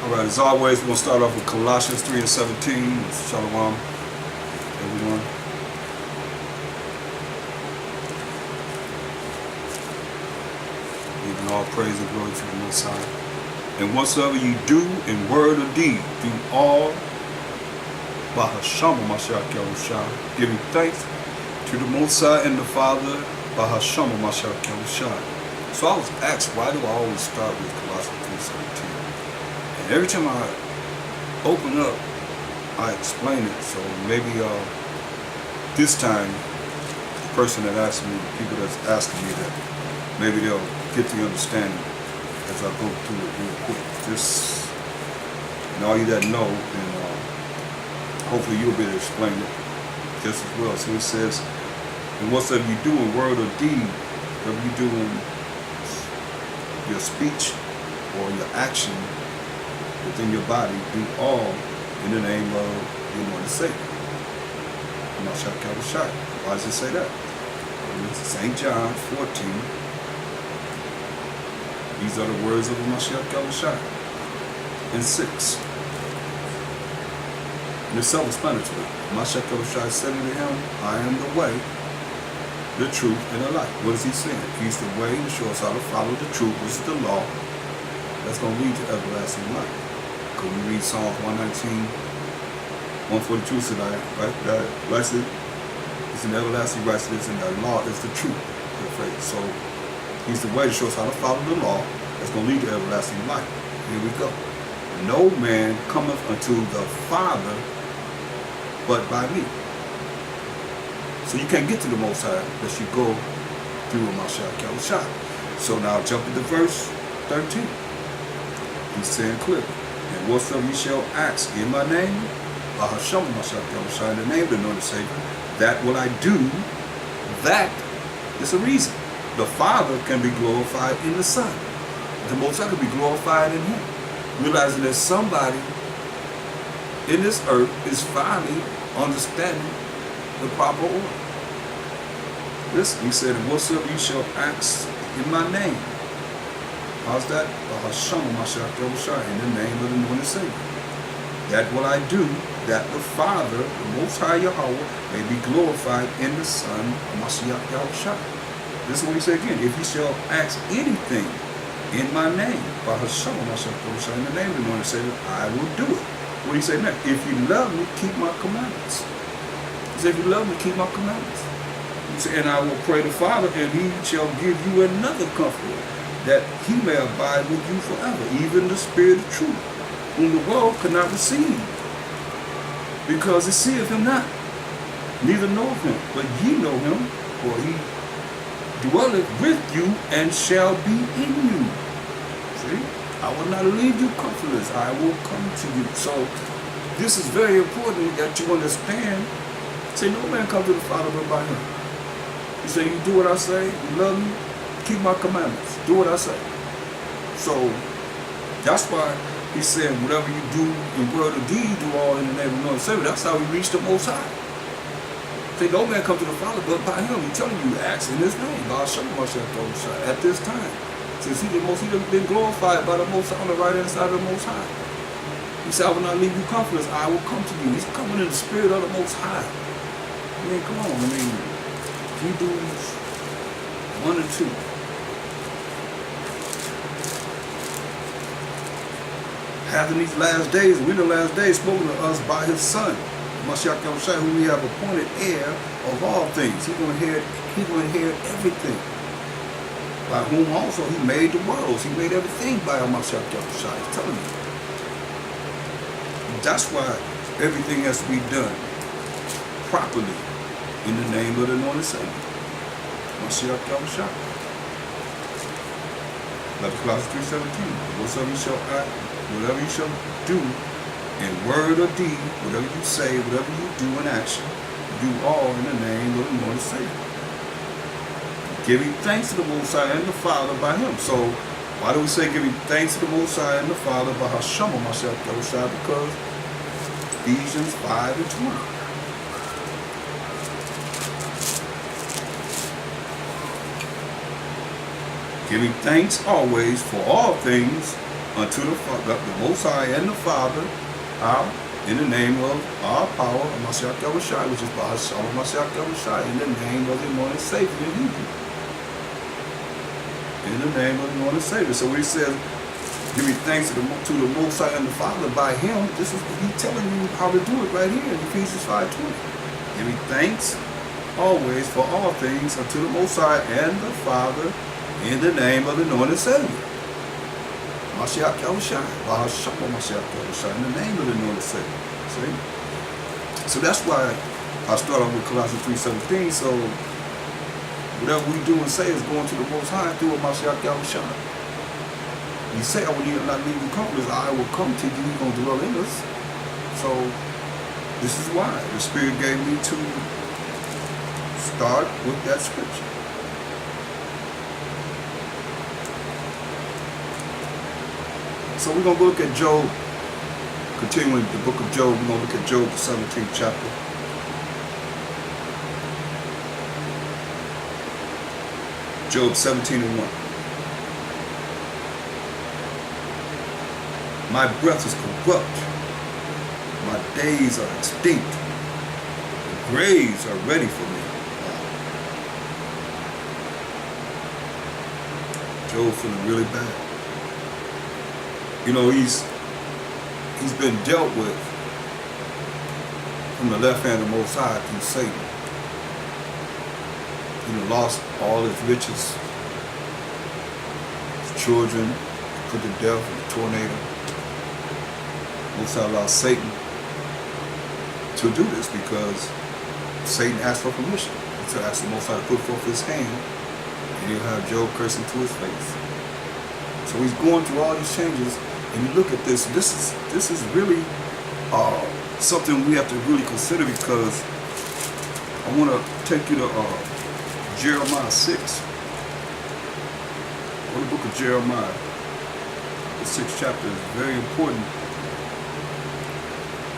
All right, as always, we're going to start off with Colossians 3 and 17. Shalom, everyone. Giving all praise and glory to the Most High. And whatsoever you do in word or deed, do all by Hashem Mashiach Yahushua, giving thanks to the Most High and the Father by Hashem Mashiach Yahushua. So I was asked, why do I always start with Colossians 3:17? And every time I open up, I explain it. So maybe this time, the person that asked me, the people that's asking me that, maybe they'll get the understanding as I go through it real quick. Just, and all you that know, and hopefully you'll be able to explain it just as well. So it says, and whatsoever you do in word or deed, whatever you do in your speech or your action within your body, do all in the name of the anointed Savior. Mashiach Yahushua. Why does it say that? St. John 14. These are the words of Mashiach Yahushua. And 6. And it's self-explanatory. Mashiach Yahushua said unto him, I am the way, the truth, and the life. What is he saying? He's the way to show us how to follow the truth, which is the law. That's going to lead to everlasting life. Because we read Psalms 119, 142 tonight, right? That blessed is an everlasting righteousness, and that law is the truth. So he's the way to show us how to follow the law. That's going to lead to everlasting life. Here we go. No man cometh unto the Father but by me. So you can't get to the Most High unless you go through Mashiach Yahushua. So now jump into verse 13. He's saying clearly, and whatsoever you shall ask in my name, by Hashem Mashiach Yahushua, in the name of the anointed Savior, that will I do. That is a reason. The Father can be glorified in the Son. The Most High can be glorified in Him. Realizing that somebody in this earth is finally understanding the proper order. Listen, he said, and whatsoever you shall ask in my name. How's that? Hashem Mashiach Yahushua, in the name of the anointed Savior. That will I do, that the Father, the Most High Yahweh, may be glorified in the Son, Mashiach Yahushua. This is what he said again. If you shall ask anything in my name, by Hashem Mashiach Yahushua, in the name of the anointed Savior, I will do it. What do you say next? If you love me, keep my commandments. He said, if you love me, keep my commandments. He said, and I will pray the Father, and he shall give you another comforter, that he may abide with you forever, even the Spirit of truth, whom the world cannot receive, because it seeth him not, neither knoweth him, but ye know him, for he dwelleth with you and shall be in you. See? I will not leave you comfortless. I will come to you. So this is very important that you understand. Say, no man come to the Father but by him. He said, you do what I say, you love me, keep my commandments. Do what I say. So that's why he said, whatever you do in word or deed, do all in the name of the Lord. That's how we reach the Most High. Say, no man come to the Father but by him. He's telling you, ask in his name. God show myself at this time. Since he been glorified by the Most High on the right hand side of the Most High. He said, I will not leave you comfortless. I will come to you. He's coming in the spirit of the Most High. I mean, come on. I mean, Hebrews 1 and 2. Having these last days, we the last days, spoken to us by his Son, Mashiach Yahushua, who we have appointed heir of all things. He's going to inherit everything. By whom also he made the worlds. He made everything by Mashiach Yahushua. He's telling you. That's why everything has to be done properly in the name of the anointed Savior, Mashiach Yahushua. Like Colossians 3:17. Whatever you shall do in word or deed, whatever you say, whatever you do in action, do all in the name of the anointed Savior. Giving thanks to the Most High and the Father by him. So why do we say giving thanks to the Most High and the Father by Hashem Mashiach Yahushua? Because Ephesians 5 and 20. Giving thanks always for all things unto the Most High and the Father, in the name of our power, Mashiach Yahushua, which is Bahasham Mashiach Yahushua, in the name of the anointed Savior in Hebrew. In the name of the anointed Savior. So when he says, give me thanks to the Most High and the Father by him, this is he's telling you how to do it right here in Ephesians 5:20. Give me thanks always for all things unto the Most High and the Father in the name of the anointed Savior. Mashiach Yahushua, Bahasham Mashiach Yahushua, in the name of the anointed Savior. See? So that's why I start off with Colossians 3:17. So whatever we do and say is going to the Most High through Mashiach Yahushua. He said, I will not leave you comfortless. I will come to you. He's going to dwell in us. So this is why the Spirit gave me to start with that scripture. So we're going to look at Job, continuing the book of Job. We're going to look at Job, the 17th chapter. Job 17:1. My breath is corrupt. My days are extinct. The graves are ready for me. Job feeling really bad. You know, he's been dealt with from the left hand of the Most High through Satan. He lost all his riches, his children put to death in a tornado. Most High allowed Satan to do this because Satan asked for permission. He asked the Most High to put forth his hand, and he'll have Job cursing to his face. So he's going through all these changes, and you look at this. This is really something we have to really consider, because I want to take you to Jeremiah 6. Or the book of Jeremiah. The 6th chapter is very important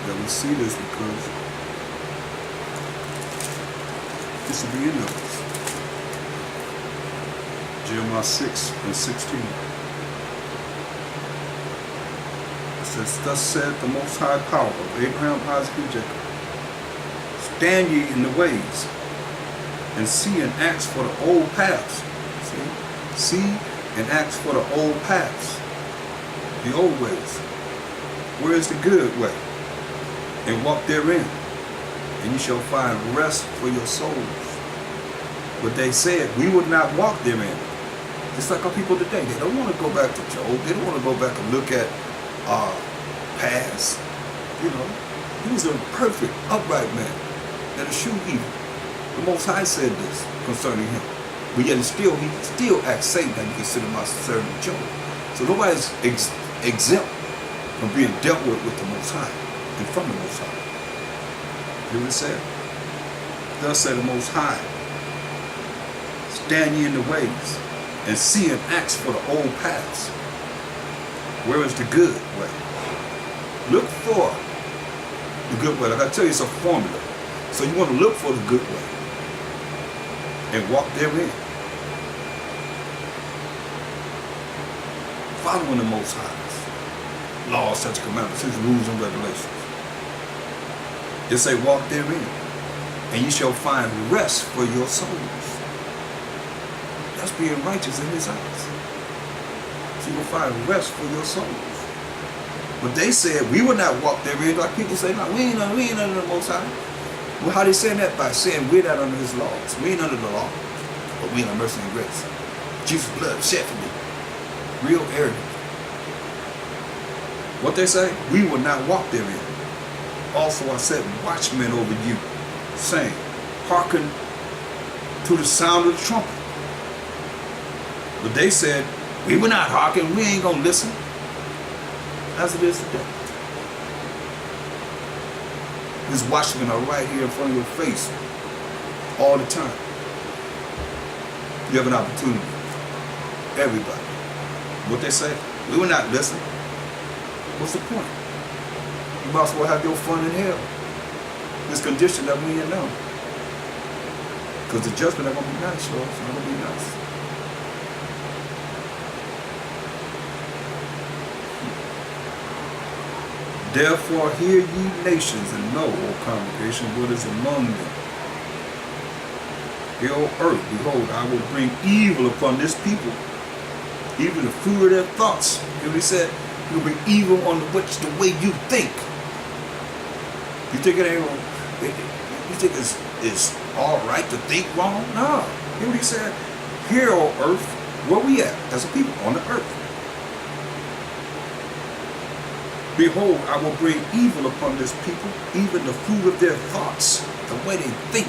that we see this, because this will be in us. Jeremiah 6:16. It says, thus said the Most High Power of Abraham, Isaac, and Jacob, stand ye in the ways, and see and ask for the old paths. See and ask for the old paths, the old ways. Where is the good way? And walk therein, and you shall find rest for your souls. But they said, we would not walk therein. Just like our people today, they don't want to go back to Job. They don't want to go back and look at our past. You know, he was a perfect, upright man that eschewed evil. The Most High said this concerning him. But yet he still asked Satan that he consider my servant Job. So nobody's exempt from being dealt with the Most High and from the Most High. You know what it said? Thus said the Most High, stand ye in the ways, and see and ask for the old paths. Where is the good way? Look for the good way. Like I tell you, it's a formula. So you want to look for the good way and walk therein, following the Most High's laws, such commandments, his rules and regulations. It say, walk therein, and you shall find rest for your souls. That's being righteous in his eyes. So you will find rest for your souls. But they said, we will not walk therein. Like people say, no, we ain't under the Most High. Well, how they saying that? By saying we're not under his laws. We ain't under the law, but we in mercy and grace. Jesus' blood shed for me. Real arrogant. What they say? We will not walk therein. Also I set watchmen over you, saying, hearken to the sound of the trumpet. But they said, we will not hearken, we ain't gonna listen. As it is today. These watchmen are right here in front of your face all the time. You have an opportunity. Everybody. What they say? We will not listen. What's the point? You might as well have your fun in hell. This condition that we in now. Because the judgment ain't going to be nice, y'all. It's not going to be nice. Therefore hear ye nations, and know, O congregation, what is among them. Hear, O earth, behold, I will bring evil upon this people, even the fruit of their thoughts. Hear what he said? He will bring evil on the way you think. You think it ain't wrong? You think it's all right to think wrong? No. Hear what he said? Hear, O earth, where we at as a people on the earth. Behold, I will bring evil upon this people, even the fruit of their thoughts, the way they think.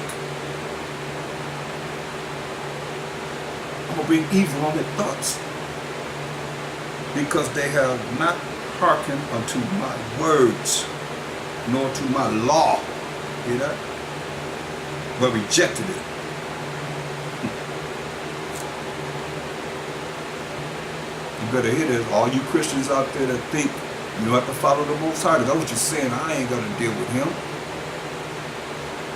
I'm going to bring evil on their thoughts, because they have not hearkened unto my words, nor to my law. Hear that? But rejected it. You better hear this. All you Christians out there that think you don't have to follow the Most High. That's what you're saying. I ain't going to deal with him.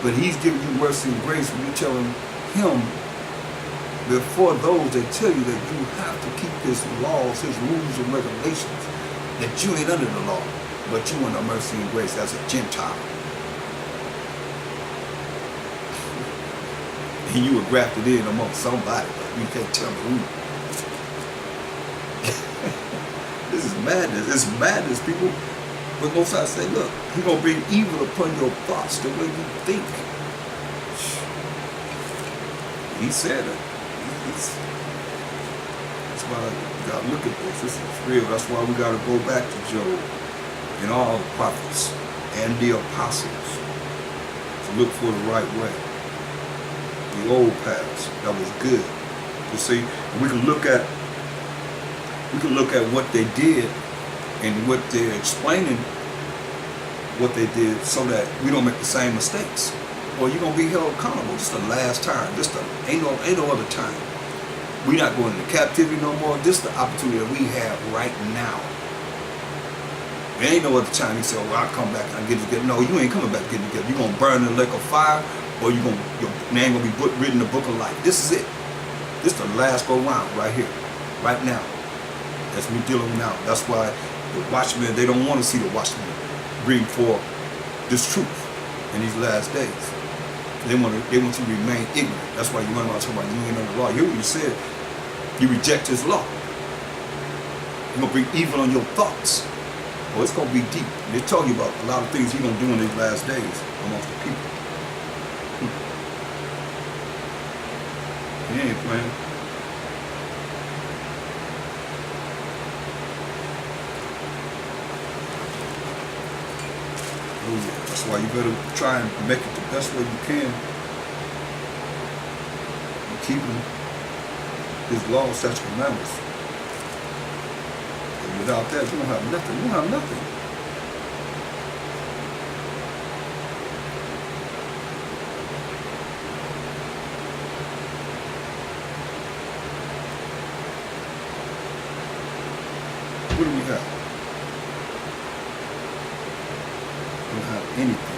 But he's giving you mercy and grace when you're telling him before those that tell you that you have to keep his laws, his rules and regulations, that you ain't under the law, but you under mercy and grace as a Gentile. And you were grafted in amongst somebody, but you can't tell me who. This is madness. It's madness, people. But Most High say, look, he's going to bring evil upon your thoughts, the way you think. He said it. That's why you got to look at this. This is real. That's why we got to go back to Job and all the prophets and the apostles to look for the right way. The old paths. That was good. You see, we can look at what they did and what they're explaining what they did, so that we don't make the same mistakes, or you're gonna be held accountable. This is the last time. Ain't no other time. We're not going into captivity no more. This is the opportunity that we have right now. There ain't no other time. He said, "Oh, I'll come back and get together." No, you ain't coming back getting together. You're gonna burn in the lake of fire, or your name gonna be written in the book of life. This is it. This is the last go round right here, right now. That's we dealing with now. That's why the watchmen, they don't want to see the watchmen bring forth this truth in these last days. They want you to remain ignorant. That's why you run around talking about you ain't under the law. You hear what you said? You reject his law. You're gonna bring evil on your thoughts. Well, it's gonna be deep. They tell you about a lot of things he's gonna do in these last days amongst the people. He ain't playing. That's why you better try and make it the best way you can. And keeping his laws, statutes, and commandments. And without that, you don't have nothing. You don't have nothing. What do we have? We don't have anything.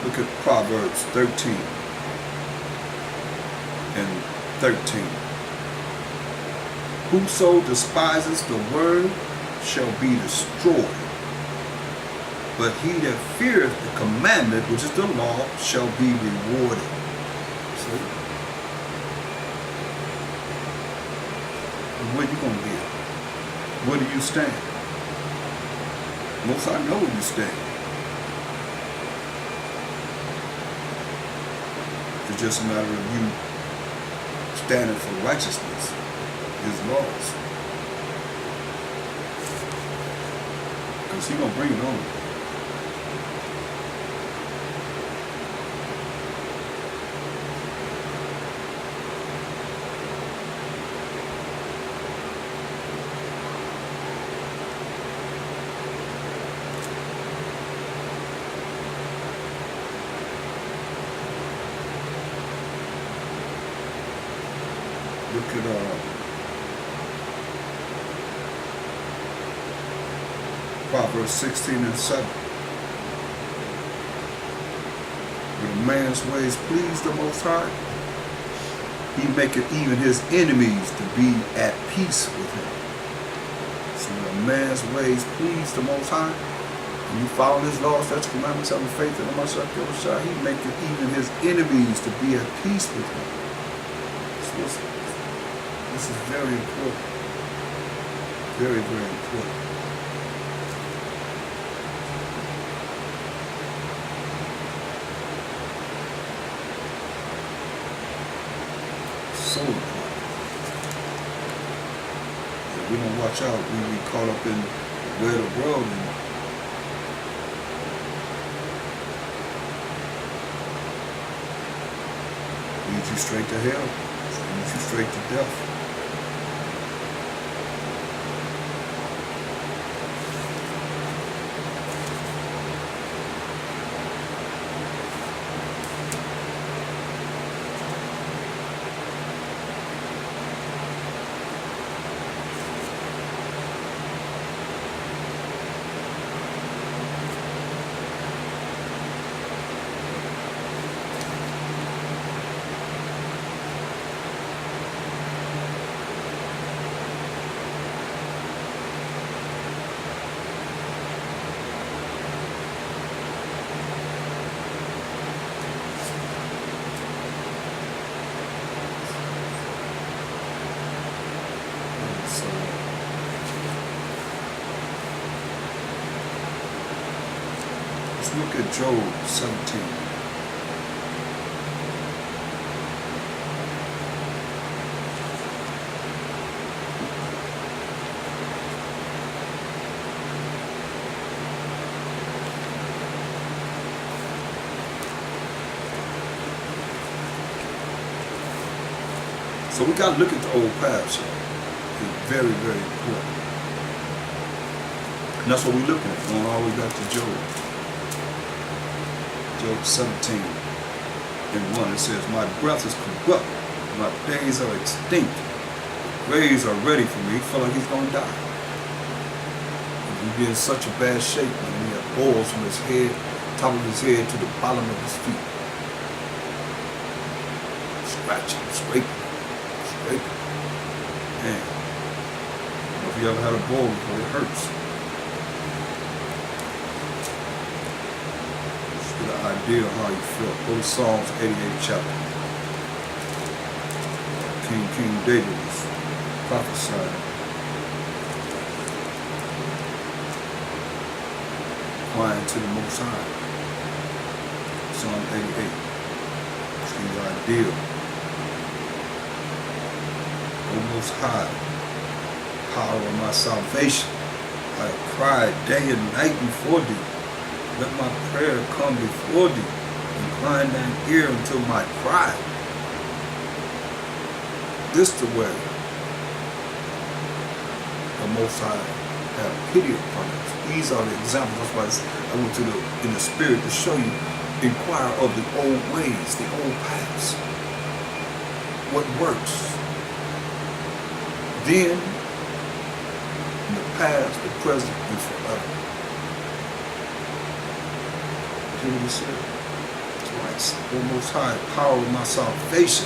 Look at Proverbs 13 and 13. Whoso despises the word shall be destroyed, but he that feareth the commandment, which is the law, shall be rewarded. See? Where you going to be at? Where do you stand? Most I know where you stand. It's just a matter of you standing for righteousness, his laws. Because he's going to bring it on. Look at Proverbs 16 and 7. When a man's ways please the Most High, he maketh even his enemies to be at peace with him. So when a man's ways please the Most High, when you follow his laws, statutes, commandments, have faith in the Mashiach Yahushua, he maketh even his enemies to be at peace with him. So this is very important. Very, very important. So important. If we don't watch out, we be caught up in the way of the world and lead you straight to hell, lead you straight to death. So let's look at Job 17. So we got to look at the old paths, y'all. It's very, very important. And that's what we're looking at, going all the way back to Job. Job 17 and 1, it says, my breath is corrupt, my days are extinct, graves are ready for me. He felt like he's going to die. He'd be in such a bad shape, man. He had boils from his head, top of his head to the bottom of his feet. Scratching, scraping. Man, if you ever had a boil before, it hurts. Just get an idea of how you feel. Go to Psalms 88th chapter. King David was prophesying. Crying to the Most High. Psalm 88. Just give you an idea. O Most High, power of my salvation, I have cried day and night before thee. Let my prayer come before thee. Incline thine ear unto my cry. This the way the Most High have pity upon us. These are the examples. That's why I went to in the spirit to show you, inquire of the old ways, the old paths. What works? Then, in the past, the present, and forever. Hear what he said? Twice. O Most High, power of my salvation,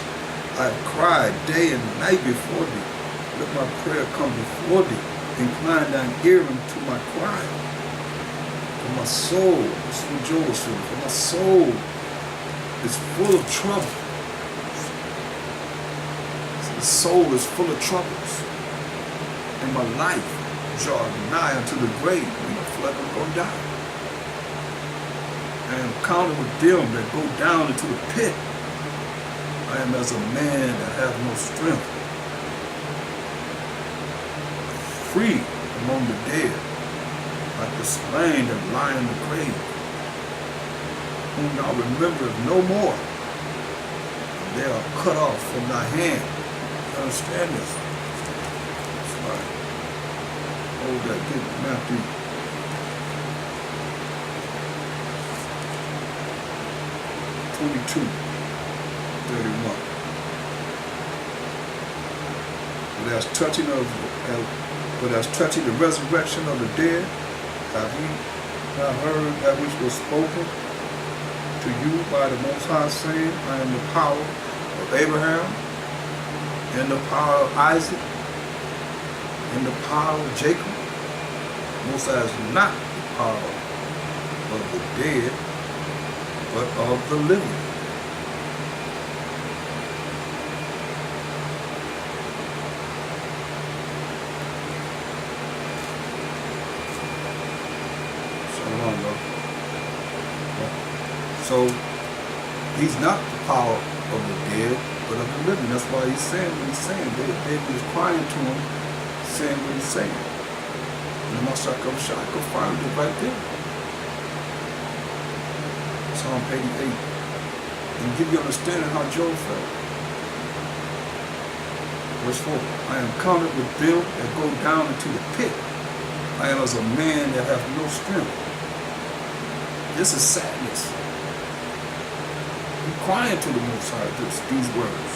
I have cried day and night before thee. Let my prayer come before thee. Incline thine ear unto my cry. For my soul is rejoicing. For my soul is full of trouble. The soul is full of troubles. And my life drawing nigh unto the grave. I feel like I'm going to die. I am counted with them that go down into the pit. I am as a man that hath no strength. Free among the dead, like the slain that lie in the grave, whom thou rememberest no more. And they are cut off from thy hand. You understand this? That's right. Hold that, get Matthew 22, 31. But as touching the resurrection of the dead, have ye not heard that which was spoken to you by the Most High, saying, I am the power of Abraham, and the power of Isaac, and the power of Jacob. Most High is not the power of the dead, but of the living. So he's not the power of the dead, but of the living. That's why he's saying what he's saying. David is crying to him, saying what he's saying. And the Most High confirmed it right there. Psalm 88. And give you understanding how Job felt. Verse 4. I am counted with them that go down into the pit. I am as a man that hath no strength. This is sadness. He's crying to the Most High these words.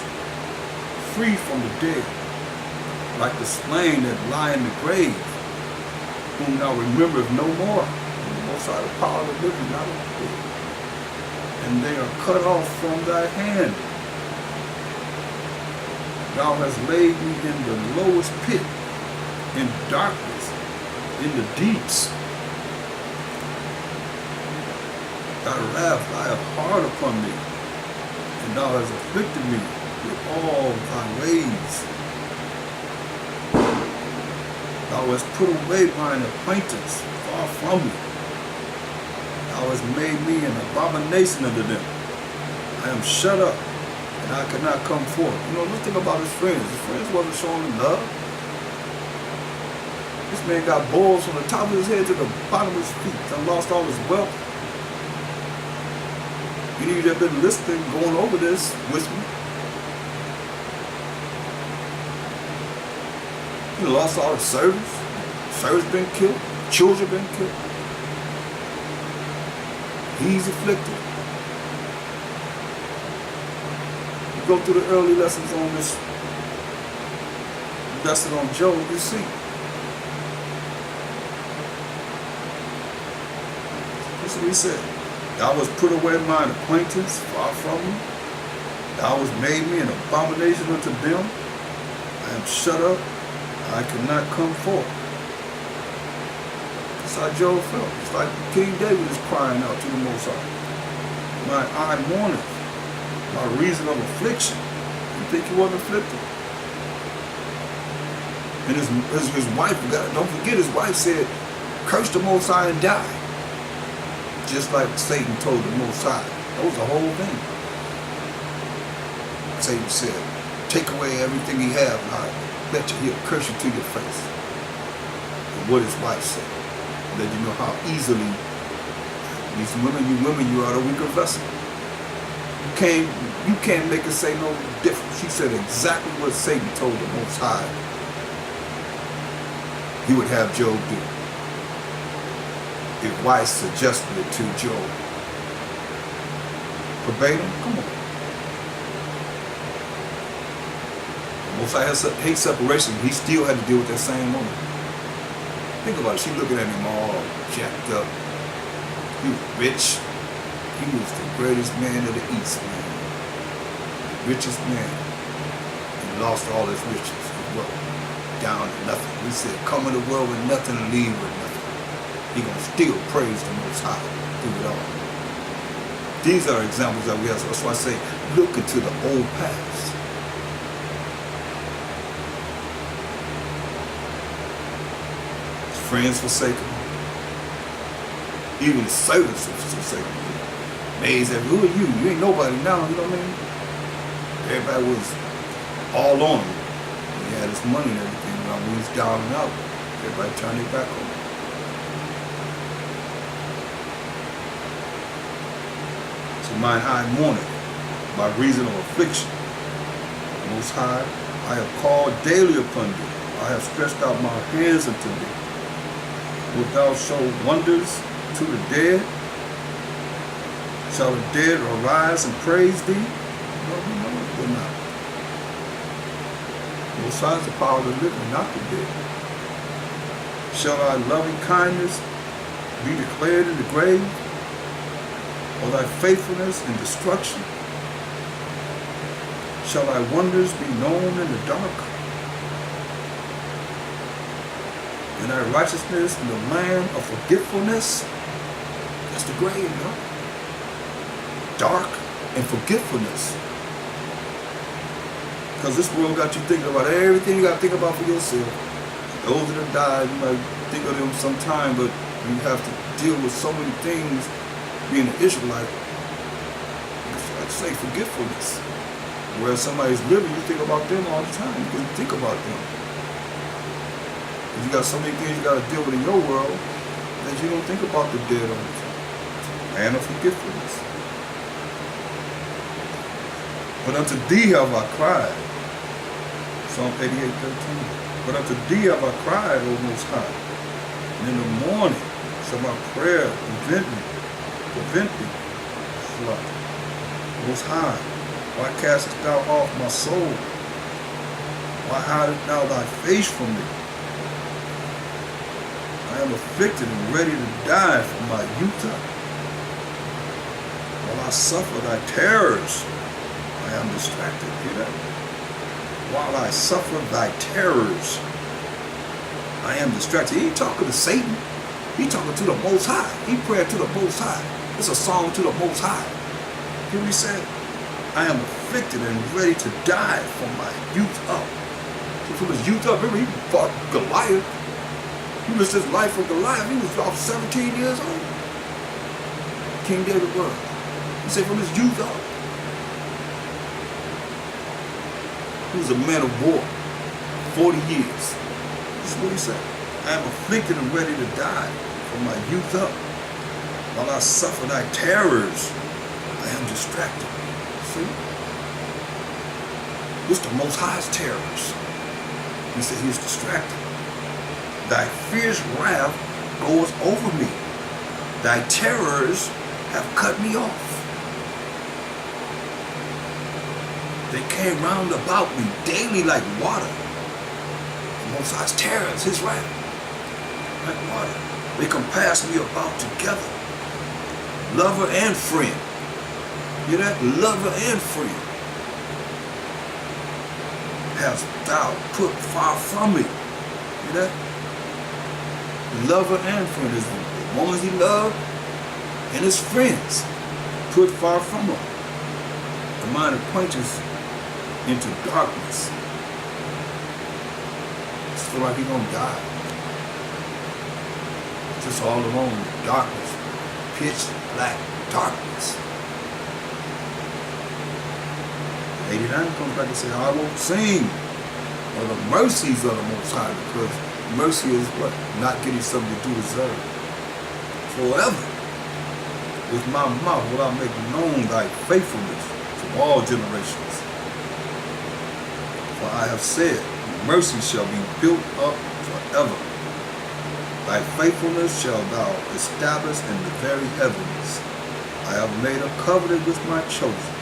Free from the dead, like the slain that lie in the grave, whom thou rememberest no more. And the Most High, the power of the living, not of the dead. And they are cut off from thy hand. Thou hast laid me in the lowest pit, in darkness, in the deeps. Thy wrath lieth hard upon me, and thou hast afflicted me with all thy ways. Thou hast put away mine acquaintance far from me. Thou hast made me an abomination unto them. I am shut up, and I cannot come forth. You know, let's think about his friends. His friends wasn't showing him love. This man got balls from the top of his head to the bottom of his feet and lost all his wealth. You need to have been listening, going over this with me. He lost all his servants. Servants been killed. Children been killed. He's afflicted. You go through the early lessons on this lesson on Job, you see. That's what he said. Thou hast put away mine acquaintance far from me. Thou hast made me an abomination unto them. I am shut up. I cannot come forth. That's how Job felt. It's like King David is crying out to the Most High. My eye mourneth, by reason of affliction. You think he wasn't afflicted? And his wife, don't forget, his wife said, curse the Most High and die. Just like Satan told the Most High. That was the whole thing. Satan said, take away everything he has, and I bet you he'll curse you to your face. And what his wife said, let you know how easily these women, you are the weaker vessel. You can't make her say no different. She said exactly what Satan told the Most High he would have Job do. His wife suggested it to Job. Verbatim, come on. Most High hate separation, he still had to deal with that same woman. Think about it, she looking at him all jacked up. He was rich. He was the greatest man of the East, man. The richest man. He lost all his riches. He was down to nothing. We said, come in the world with nothing and leave with nothing. He gonna still praise the Most High through it all. These are examples that we have. So that's why I say, look into the old past. His friends forsaken him. Even his servants forsaken him. Maids said, who are you? You ain't nobody now, you know what I mean? Everybody was all on him. He had his money and everything. When he was down and out, everybody turned their back on him. Mine eye mourneth by reason of affliction. Most High, I have called daily upon thee. I have stretched out my hands unto thee. Wilt thou show wonders to the dead? Shall the dead arise and praise thee? No, it will not. Most High is the power of the living, not the dead. Shall thy loving kindness be declared in the grave? or thy faithfulness in destruction? Shall thy wonders be known in the dark? And thy righteousness in the land of forgetfulness? That's the grave, you know? Dark and forgetfulness. Because this world got you thinking about everything you got to think about for yourself. Those that have died, you might think of them sometime, but you have to deal with so many things being an Israelite. Like I say, forgetfulness. Whereas somebody's living, you think about them all the time. You can think about them. You got so many things you got to deal with in your world that you don't think about the dead all the time. Man of forgetfulness. But unto thee have I cried. Psalm 88:13. But unto thee have I cried, O Most High. And in the morning shall my prayer prevent thee. Most High, why castest thou off my soul? Why hidest thou thy face from me? I am afflicted and ready to die from my youth up. While I suffer thy terrors, I am distracted. Hear that? While I suffer thy terrors, I am distracted. He ain't talking to Satan. He talking to the Most High. He praying to the Most High. It's a song to the Most High. Hear what he said? I am afflicted and ready to die from my youth up. So from his youth up, remember he fought Goliath. He was his life for Goliath. He was about 17 years old. King David was. He said from his youth up. He was a man of war. 40 years. This is what he said. I am afflicted and ready to die from my youth up. While I suffer thy terrors, I am distracted. See? This the Most High's terrors. He said he is distracted. Thy fierce wrath goes over me. Thy terrors have cut me off. They came round about me daily like water. The Most High's terrors, his wrath, like water. They compass me about together. Lover and friend. Hear that? Lover and friend. Hast thou put far from me. Hear that? Lover and friend is the ones he loved and his friends put far from him. The mind acquaintance into darkness. Just feel like he gonna die. Just all alone in darkness. Pitch black darkness. 89 comes back and says, I won't sing of the mercies of the Most High, because mercy is what? Not getting something to do deserve. Forever. With my mouth will I make known thy faithfulness to all generations. For I have said, mercy shall be built up forever. Thy faithfulness shall thou establish in the very heavens. I have made a covenant with my chosen.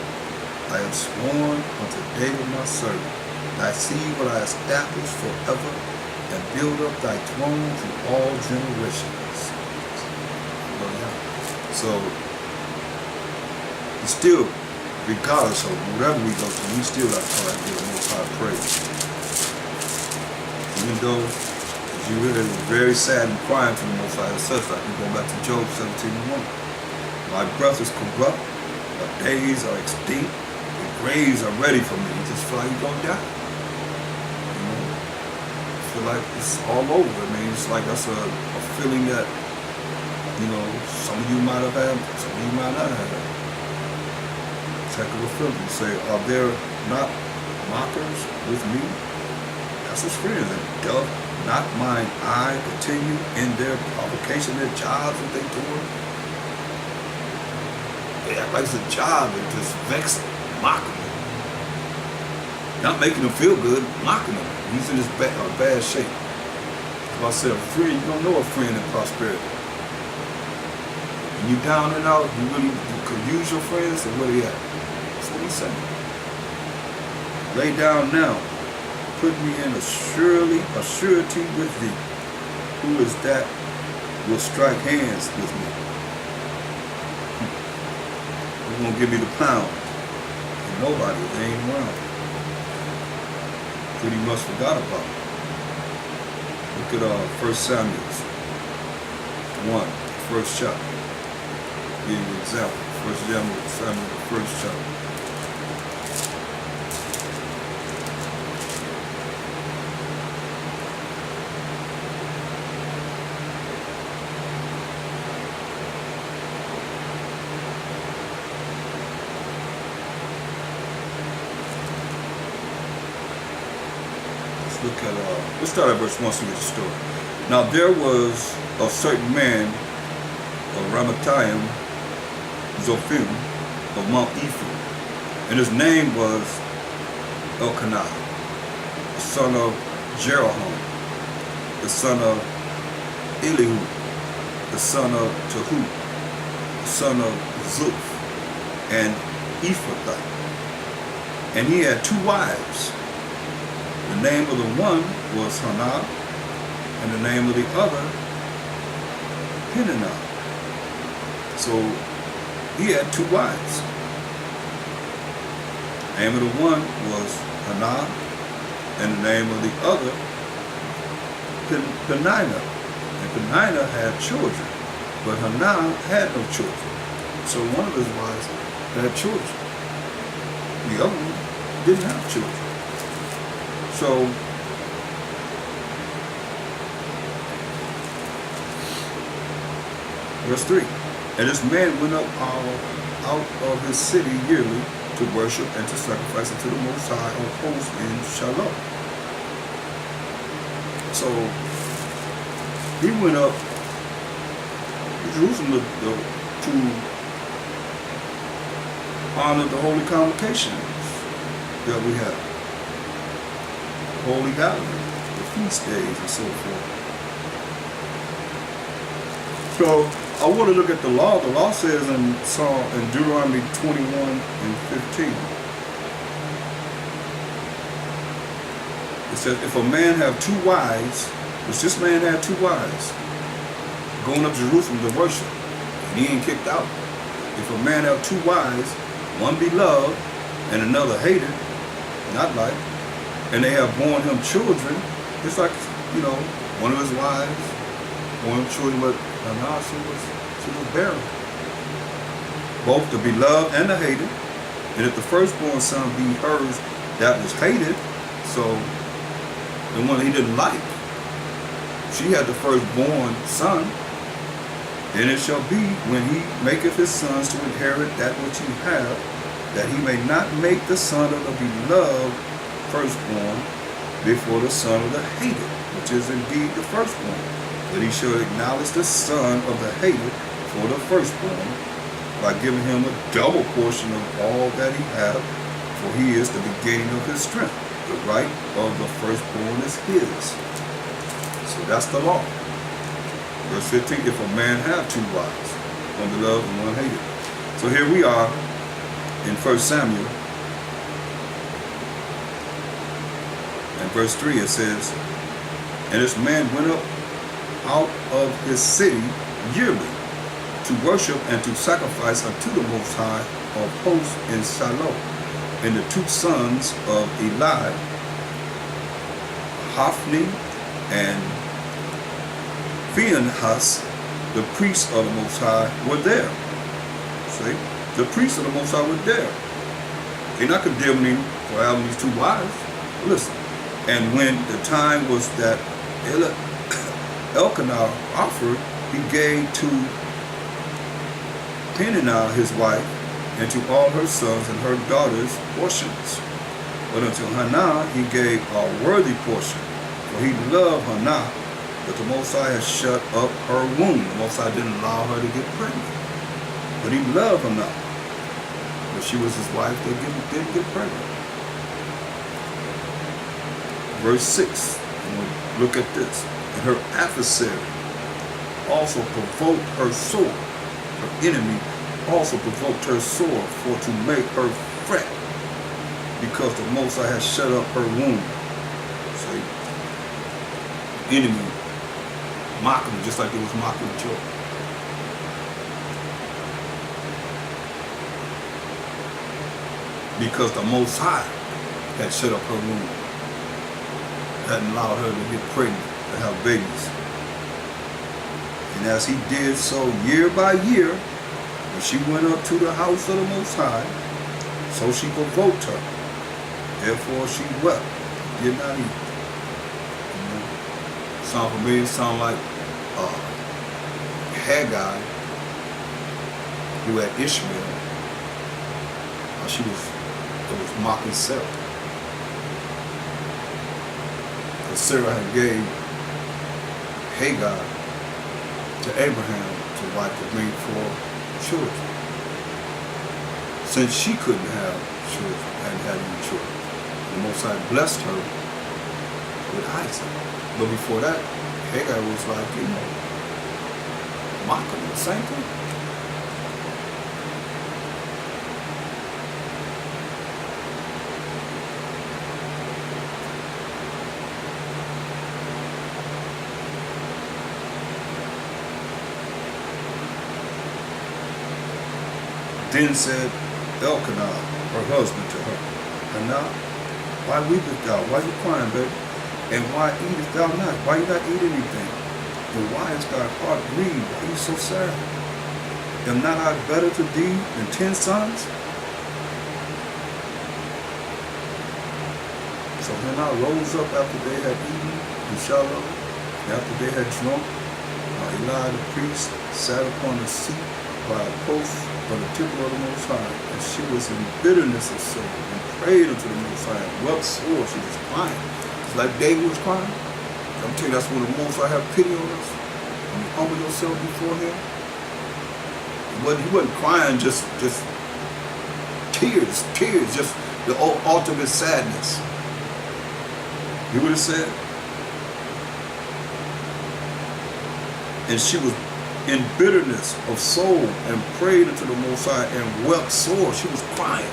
I have sworn unto David my servant. Thy seed will I establish forever, and build up thy throne to all generations. So, it's still, regardless of whatever we go through, we still got to try to give the Most High praise. Even though, as you hear, it was very sad and crying to the Most High, such like we go back to Job 17:1. My breath is corrupt, my days are extinct, the graves are ready for me. You just feel like you're going to die. You know? I feel like it's all over. I mean, it's like that's a feeling that, you know, some of you might have had, some of you might not have had. Heck of a feeling. You say, are there not mockers with me? That's his friends. And doth not mine eye continue in their provocation, their jobs that they doing? They act like it's a job and just vex them, mocking them. Not making them feel good, mocking them. He's in his bad shape. If I said a friend, you don't know a friend in prosperity. When you down and out, you really could use your friends, and where they at? That's what he's saying. Lay down now. Put me in a surety with thee. Who is that will strike hands with me? gonna give me the pound. And nobody, they ain't around. Pretty much forgot about it. Look at 1 Samuel 1, first chapter. Give you an example. 1 Samuel, first chapter. Look at, let's start at verse 1 so we get the story. Now there was a certain man of Ramathaim, Zophim, of Mount Ephraim, and his name was Elkanah, the son of Jeroham, the son of Elihu, the son of Jehu, the son of Zuph, and Ephrathite. And he had 2 wives. The name of the one was Hannah, and the name of the other, Peninnah. So he had 2 wives. The name of the one was Hannah, and the name of the other, Peninnah. And Peninnah had children, but Hannah had no children. So one of his wives had children. The other one didn't have children. So, verse 3. And this man went up out of his city yearly to worship and to sacrifice unto the Most High of hosts in Shiloh. So, he went up to Jerusalem to honor the holy convocations that we have. Holy gathering, the feast days, and so forth. So I want to look at the law. The law says in Deuteronomy 21 and 15. It says, if a man have 2 wives, which this man had 2 wives, going up to Jerusalem to worship, and he ain't kicked out. If a man have 2 wives, one be loved and another hated, not like, and they have borne him children, it's like, one of his wives born him children, but now she was barren. Both the beloved and the hated. And if the firstborn son be hers that was hated, so the one he didn't like, she had the firstborn son, then it shall be when he maketh his sons to inherit that which he hath, that he may not make the son of the beloved firstborn before the son of the hated, which is indeed the firstborn, that he shall acknowledge the son of the hated for the firstborn, by giving him a double portion of all that he hath, for he is the beginning of his strength. The right of the firstborn is his. So that's the law. Verse 15, if a man have 2 wives, one beloved and one hated. So here we are in 1 Samuel. In verse 3 it says, and this man went up out of his city yearly to worship and to sacrifice unto the Most High of hosts in Shiloh. And the 2 sons of Eli, Hophni and Phinehas, the priests of the Most High, were there. See? The priests of the Most High were there. They're not condemning him for having these 2 wives. Listen. And when the time was that Elkanah offered, he gave to Peninnah his wife, and to all her sons and her daughters portions. But unto Hannah he gave a worthy portion, for he loved Hannah, but the Most High had shut up her womb. The Most High didn't allow her to get pregnant. But he loved Hannah. But she was his wife that didn't get pregnant. Verse 6, look at this. And her adversary also provoked her sore. Her enemy also provoked her sore for to make her fret, because the Most High has shut up her womb. See? The enemy mocking her just like it was mocking Job. because the Most High had shut up her womb, hadn't allowed her to get pregnant, to have babies. And as he did so year by year, when she went up to the house of the Most High, so she provoked her. Therefore she wept, did not eat. Sound familiar? Sound like Hagar, who had Ishmael. It was mocking Sarah. Because Sarah had gave Hagar to Abraham to wife to bring forth children. Since she couldn't have children, hadn't had any children, the Most High blessed her with Isaac. But before that, Hagar was like, mocking the same thing. Then said Elkanah, her husband, to her, Hannah, why weepest thou? Why you crying, baby? And why eatest thou not? Why you not eat anything? And why is thy heart grieved? Why are you so sad? Am not I better to thee than 10 sons? So Hannah rose up after they had eaten in Shiloh, and after they had drunk, Eli the priest sat upon the seat by a post of the temple of the Most High, and she was in bitterness of soul, and prayed unto the Most High, and wept sore. She was crying. It's like David was crying. I'm telling you, that's when the Most High have pity on us. When you humble yourself before Him. He wasn't crying just tears, just the ultimate sadness. You would have said? And she was in bitterness of soul and prayed unto the Most High and wept sore. She was crying.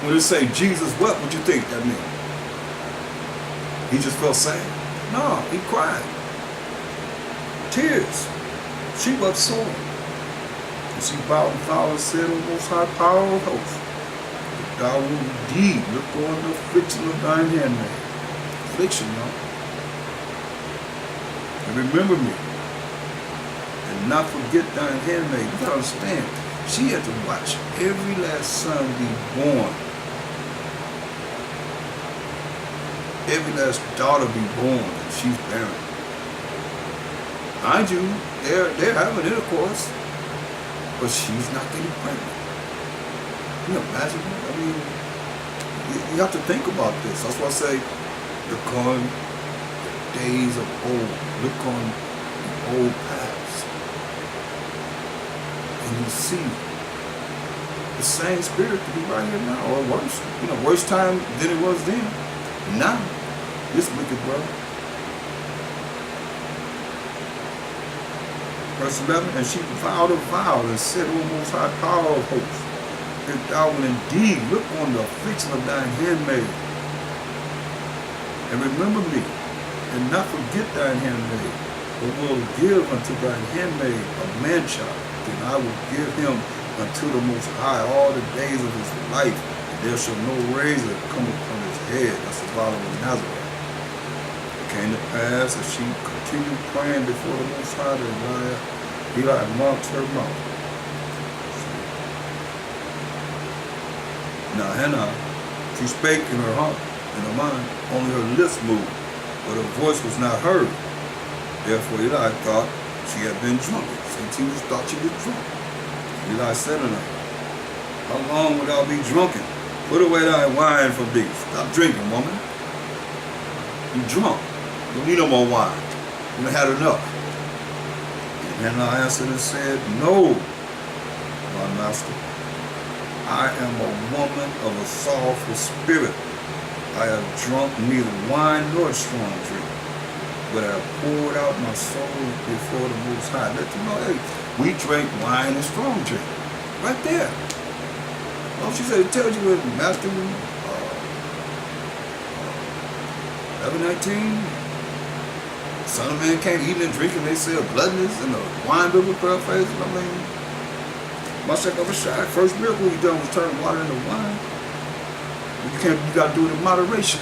When it say Jesus wept, what do you think that meant? He just felt sad? No, he cried. Tears. She wept sore. And she bowed down and said, O Most High power of hosts, if thou wilt indeed look on the affliction of thine handmaid. Affliction, y'all. And remember me. And not forget thine handmaid. You gotta understand, she had to watch every last son be born. Every last daughter be born, and she's barren. Mind you, they're having intercourse, but she's not getting pregnant. Can you imagine? I mean, you have to think about this. That's why I say, look on the days of old. Look on the old past. And you see the same spirit to be right here now, or worse. Worse time than it was then. Now, this wicked world. Verse 11, and she vowed a vow and said, O Most High power of hosts, if thou wilt indeed look on the affliction of thine handmaid, and remember me, and not forget thine handmaid, but will give unto thine handmaid a man-child, then I will give him unto the Most High all the days of his life, and there shall no razor come upon his head. That's the vow of Nazareth. It came to pass as she continued praying before the Most High that Eli marked her mouth. Now Hannah, she spake in her heart, in her mind, only her lips moved, but her voice was not heard. Therefore Eli thought she had been drunk, since he thought she was drunk. Eli said unto her, how long wilt thou be drunken? Put away thy wine from thee. Stop drinking, woman. You drunk. You don't need no more wine. You done had enough. And Hannah answered and said, no, my master. I am a woman of a sorrowful spirit. I have drunk neither wine nor strong drink, but I have poured out my soul before the Most High. Let you know, hey, we drink wine and strong drink. Right there. Oh, she said, it tells you in Matthew 11:19, Son of Man came eating and drinking, they say, gluttonous, and the wine biblical paraphrase. I mean, Mashiach Yahushua, first miracle he done was turn water into wine. You got to do it in moderation.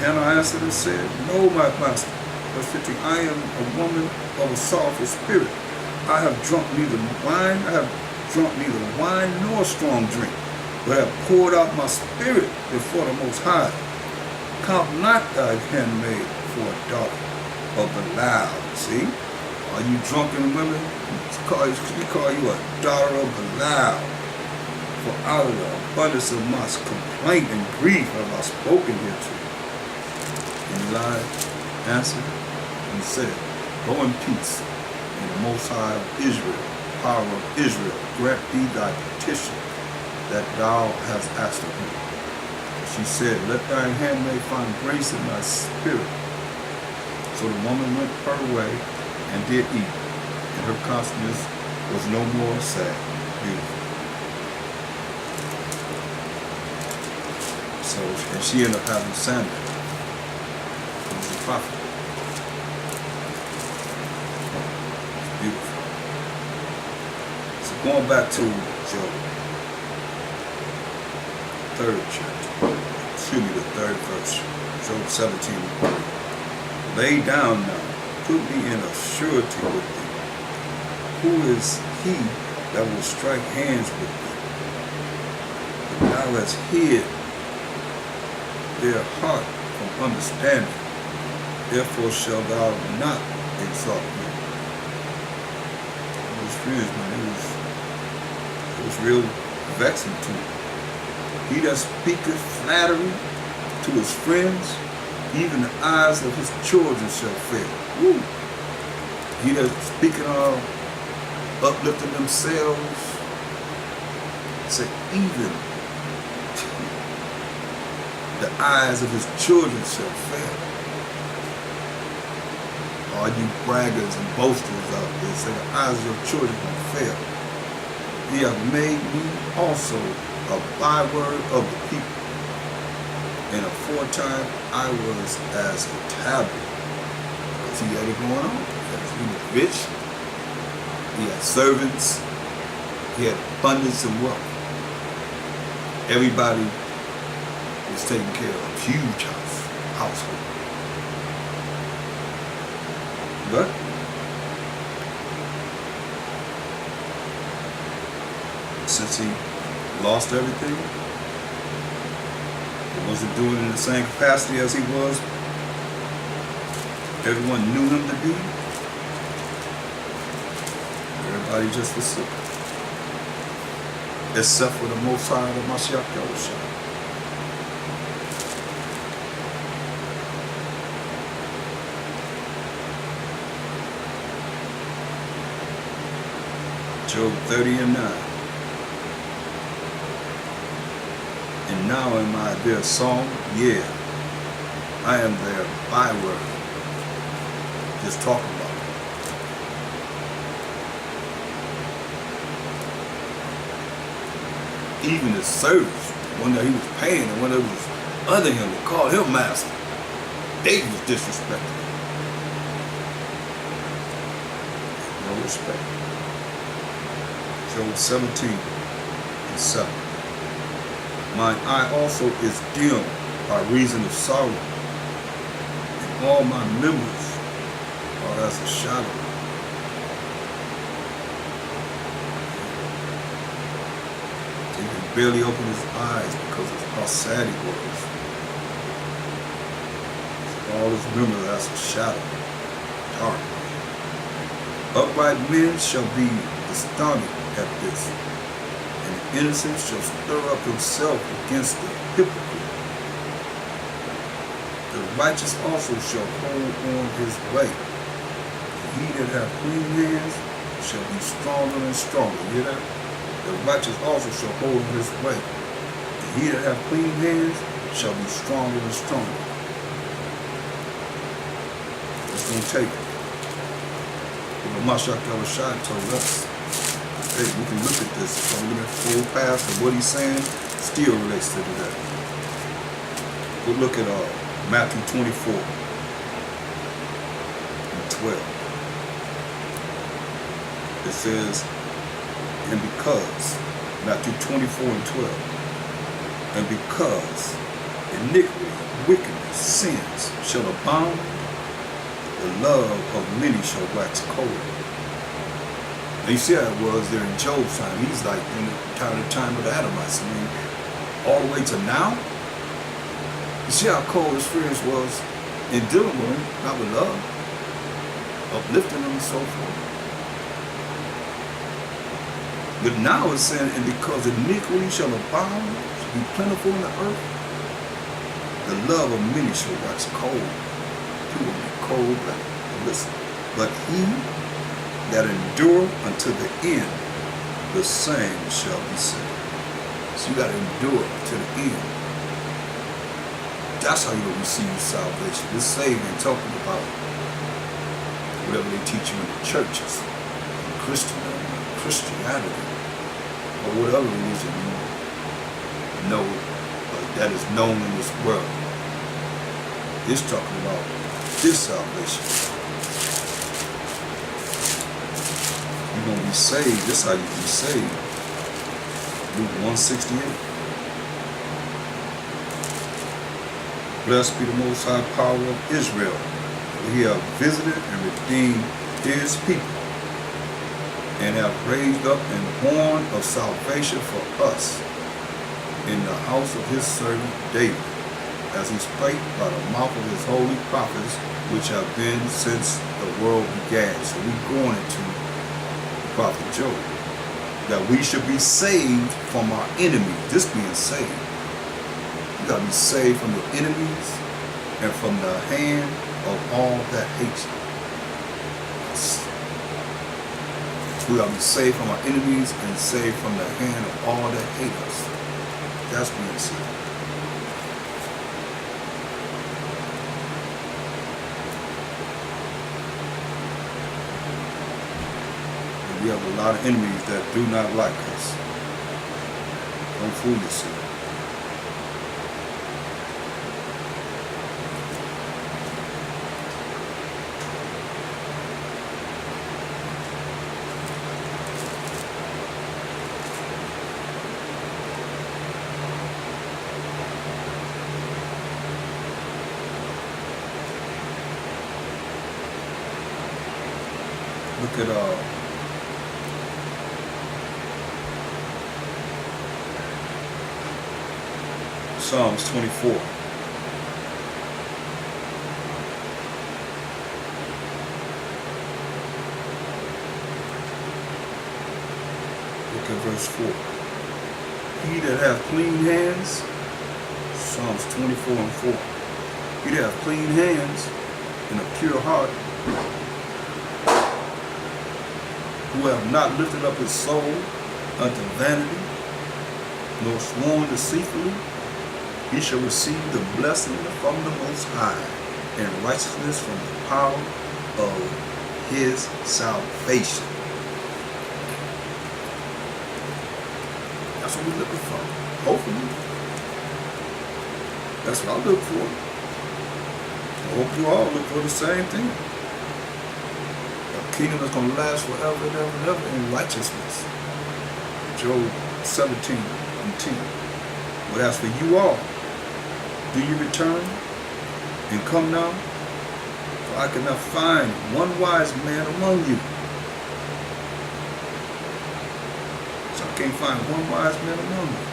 Hannah answered and said, No, my master. Verse 15, I am a woman of a sorrowful spirit. I have drunk neither wine nor strong drink, but have poured out my spirit before the Most High. Count not thy handmaid for a daughter of Belial. See? Are you drunken women? We call you a daughter of Belial. For out of the abundance of my complaint and grief have I spoken here to you. And Eli answered and said, Go in peace, and the Most High of Israel, power of Israel, grant thee thy petition that thou hast asked of him. And she said, Let thine handmaid find grace in thy spirit. So the woman went her way and did eat, and her countenance was no more sad. Beautiful. So, and she ended up having Samuel, who was a prophet. Beautiful. So going back to Job, the third verse, Job 17. Lay down now, put me in a surety with thee. Who is he that will strike hands with thee? But thou hast hid their heart from understanding, therefore shalt thou not exalt me. It was friends, man. It was real vexing to him. He that speaketh flattery to his friends, even the eyes of his children shall fail. Woo. He that speaking of uplifting themselves, say even the eyes of his children shall fail. All you braggers and boasters out there, say the eyes of your children will fail. He hath made me also a byword of the people. And aforetime I was as a tablet. Because he had it going on. He was rich. He had servants. He had abundance and wealth. Everybody was taken care of. Huge household. But since he lost everything, he wasn't doing it in the same capacity as he was, everyone knew him to be. Everybody just was sick. Except for the Most High of Mashiach Yahushua. Job 30:9. And now am I their song? Yeah. I am their byword. Just talking about it. Even his servants, one that he was paying and one that was under him, would call him master. They was disrespected. No respect. Job 17:7. Mine eye also is dim by reason of sorrow, and all my members are as a shadow. He can barely open his eyes because of how sad he was. All his members are as a shadow, dark. Upright men shall be astonished at this, and the innocent shall stir up himself against the hypocrite. The righteous also shall hold on his way. And he that hath clean hands shall be stronger and stronger. You hear that? The righteous also shall hold on his way. And he that hath clean hands shall be stronger and stronger. It's going to take it. But Mashiach Yahushua told us, hey, we can look at this from the full path of what he's saying still relates to today. We'll look at Matthew 24:12. It says, and because, Matthew 24:12, and because iniquity, wickedness, sins shall abound, the love of many shall wax cold. And you see how it was there in Job's time. He's like in the time of the Adamites. I mean, all the way to now. You see how cold his friends was in dealing with him, not with love, uplifting him and so forth. But now it's saying, and because iniquity shall abound, shall be plentiful in the earth, the love of many shall wax cold. People will be cold, but listen. But he that endureth unto the end, the same shall be saved. So you got to endure to the end. That's how you will receive salvation. This saving, talking about whatever they teach you in the churches, Christianity, or whatever religion you know that is known in this world. It's talking about this salvation. You're going to be saved. This is how you be saved. Luke 1:68. Blessed be the Most High Power of Israel, for he hath visited and redeemed his people, and hath raised up an horn of salvation for us in the house of his servant David, as he spake by the mouth of his holy prophets, which have been since the world began. So we're going into the prophet Job, that we should be saved from our enemies. This being saved. You got to be saved from your enemies and from the hand of all that hate you. We got to be saved from our enemies and saved from the hand of all that hate us. That's being saved. And we have a lot of enemies that do not like us. Don't fool yourself. Look at Psalms 24. Look at verse 4. He that hath clean hands, Psalms 24:4. He that hath clean hands and a pure heart, who have not lifted up his soul unto vanity, nor sworn deceitfully, he shall receive the blessing from the Most High, and righteousness from the power of his salvation. That's what we're looking for. Hopefully. That's what I look for. I hope you all look for the same thing. Kingdom is going to last forever and ever and ever in righteousness. Job 17:10. But as for you all, do you return and come now? For I cannot find one wise man among you. So I can't find one wise man among you.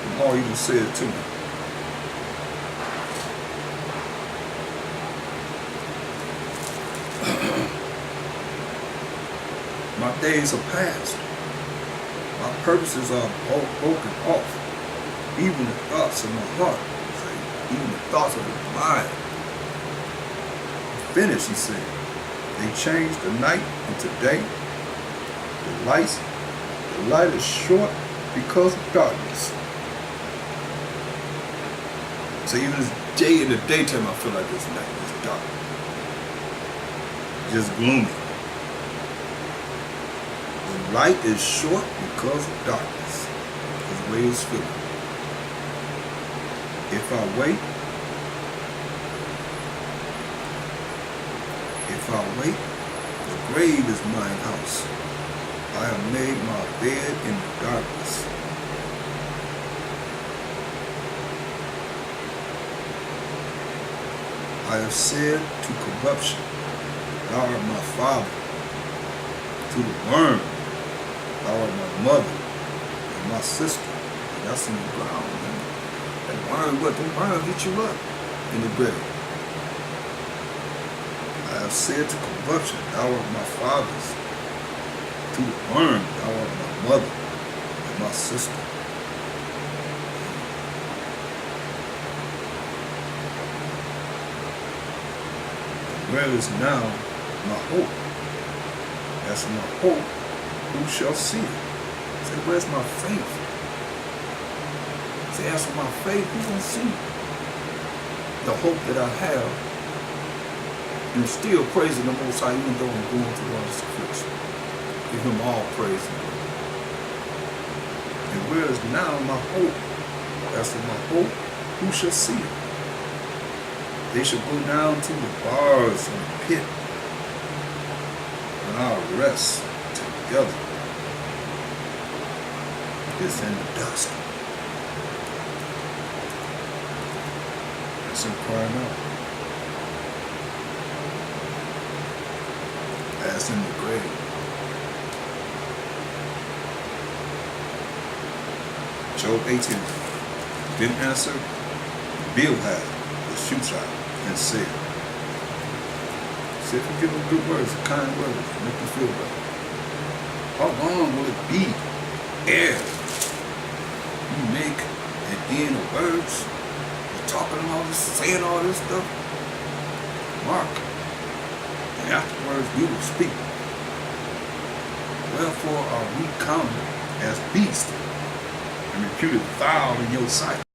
And all you just said to me. My days are past. My purposes are all broken off. Even the thoughts of my heart, even the thoughts of the mind. Finished, he said. They changed the night into day. The light is short because of darkness. So even this day in the daytime, I feel like it's night, it's dark. Just gloomy. The light is short because of darkness. His way is filled. If I wait, if I wait, the grave is mine house. I have made my bed in the darkness. I have said to corruption, thou art my father. To the worm, thou art my mother and my sister. And that's in the ground, man. That worm, what? Them worms get you up in the grave. I have said to corruption, thou art my fathers. To the worm, thou art my mother and my sister. Where is now my hope? As for my hope, who shall see it? Say, where's my faith? Say, as for my faith, who gonna see it? The hope that I have, and I'm still praising the Most High, even though I'm going through all this affliction. Give Him all praise and glory. And where is now my hope? As for my hope, who shall see it? They shall go down to the bars of the pit, and I'll rest together. It's in the dust. It's in crying out. As in the grave. Job 18 didn't answer Bilhah the Shushite and said, if you give them good words, kind words, make you feel better. How long will it be ere you make an end of words? You're talking all this, saying all this stuff. Mark. And afterwards we will speak. Wherefore are we come as beasts and reputed foul in your sight?